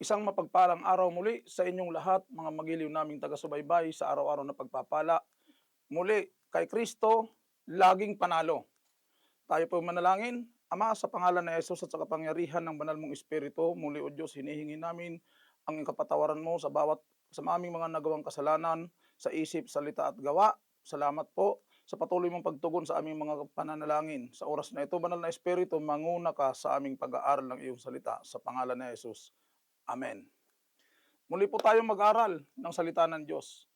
Isang mapagpalang araw muli sa inyong lahat, mga magiliw naming taga-subaybay sa araw-araw na pagpapala. Muli, kay Kristo, laging panalo. Tayo po manalangin. Ama, sa pangalan ni Jesus at sa kapangyarihan ng banal mong Espiritu, muli o Diyos, hinihingi namin ang iyong kapatawaran mo sa aming mga nagawang kasalanan, sa isip, salita at gawa. Salamat po sa patuloy mong pagtugon sa aming mga pananalangin. Sa oras na ito, banal na Espiritu, manguna ka sa aming pag-aaral ng iyong salita. Sa pangalan ni Jesus. Amen. Muli po tayong mag-aral ng salita ng Diyos.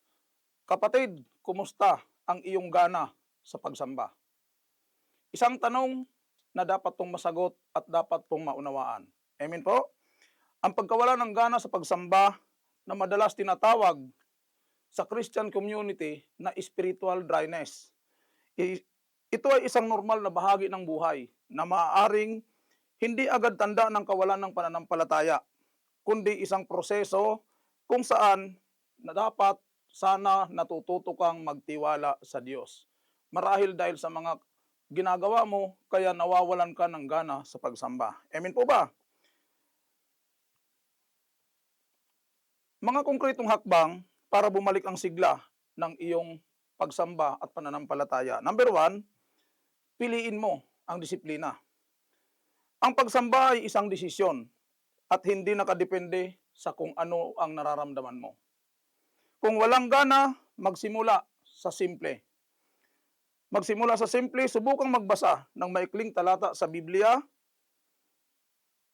Kapatid, kumusta ang iyong gana sa pagsamba? Isang tanong na dapat pong masagot at dapat pong maunawaan. Amen po? Ang pagkawala ng gana sa pagsamba na madalas tinatawag sa Christian community na spiritual dryness. Ito ay isang normal na bahagi ng buhay na maaaring hindi agad tanda ng kawalan ng pananampalataya, kundi isang proseso kung saan na dapat sana natututo kang magtiwala sa Diyos. Marahil dahil sa mga ginagawa mo, kaya nawawalan ka ng gana sa pagsamba. Amen po ba? Mga konkretong hakbang para bumalik ang sigla ng iyong pagsamba at pananampalataya. Number 1, piliin mo ang disiplina. Ang pagsamba ay isang desisyon at hindi nakadepende sa kung ano ang nararamdaman mo. Kung walang gana, magsimula sa simple. Subukang magbasa ng maikling talata sa Biblia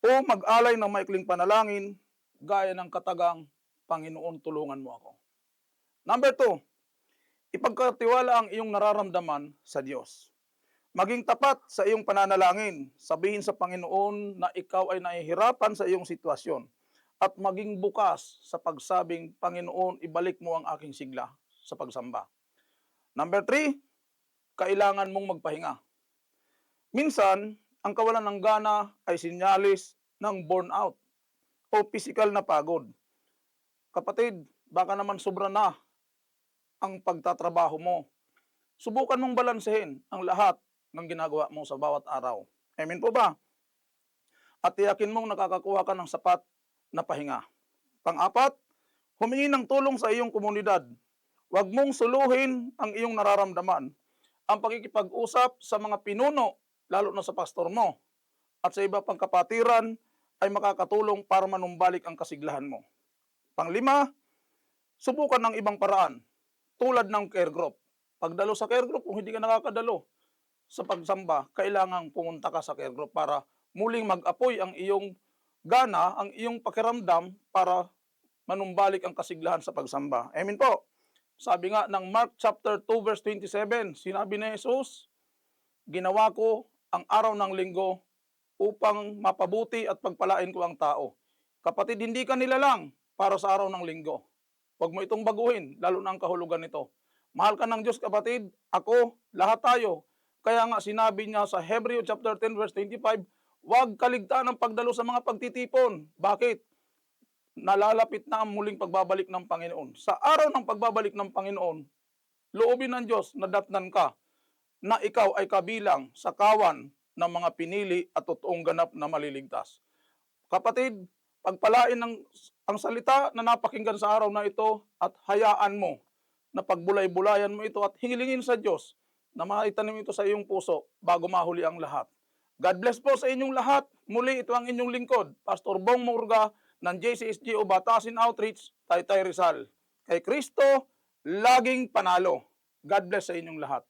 o mag-alay ng maikling panalangin gaya ng katagang, Panginoon, tulungan mo ako. Number 2, ipagkatiwala ang iyong nararamdaman sa Diyos. Maging tapat sa iyong pananalangin. Sabihin sa Panginoon na ikaw ay nahihirapan sa iyong sitwasyon. At maging bukas sa pagsabing, Panginoon, ibalik mo ang aking sigla sa pagsamba. Number 3, kailangan mong magpahinga. Minsan, ang kawalan ng gana ay sinyalis ng burnout o physical na pagod. Kapatid, baka naman sobra na ang pagtatrabaho mo. Subukan mong balansehin ang lahat ng ginagawa mo sa bawat araw. Amen po ba? At tiyakin mong nakakakuha ka ng sapat na pahinga. Pang-apat, humingi ng tulong sa iyong komunidad. Huwag mong suluhin ang iyong nararamdaman. Ang pakikipag-usap sa mga pinuno, lalo na sa pastor mo, at sa iba pang kapatiran, ay makakatulong para manumbalik ang kasiglahan mo. Pang-5, subukan ng ibang paraan, tulad ng care group. Pagdalo sa care group, kung hindi ka nakakadalo sa pagsamba, kailangang pumunta ka sa care group para muling mag-apoy ang iyong gana, ang iyong pakiramdam para manumbalik ang kasiglahan sa pagsamba. Amen po. Sabi nga ng Mark chapter 2 verse 27, sinabi ni Jesus, ginawa ko ang araw ng linggo upang mapabuti at pagpalain ko ang tao. Kapatid, hindi ka nilalang para sa araw ng linggo. Huwag mo itong baguhin, lalo na ang kahulugan nito. Mahal ka ng Diyos, kapatid. Ako, lahat tayo. Kaya nga sinabi niya sa Hebreo chapter 10 verse 25, huwag kaligtaan ang pagdalo sa mga pagtitipon. Bakit? Nalalapit na ang muling pagbabalik ng Panginoon. Sa araw ng pagbabalik ng Panginoon, loobin ng Diyos na datnan ka na ikaw ay kabilang sa kawan ng mga pinili at totoong ganap na maliligtas. Kapatid, pagpalain ang salita na napakinggan sa araw na ito at hayaan mo na pagbulay-bulayan mo ito at hingilingin sa Diyos na maitanim ito sa iyong puso bago mahuli ang lahat. God bless po sa inyong lahat. Muli, ito ang inyong lingkod, Pastor Bong Murga ng JCSG o Batasin Outreach, Taytay Rizal. Kay Kristo, laging panalo. God bless sa inyong lahat.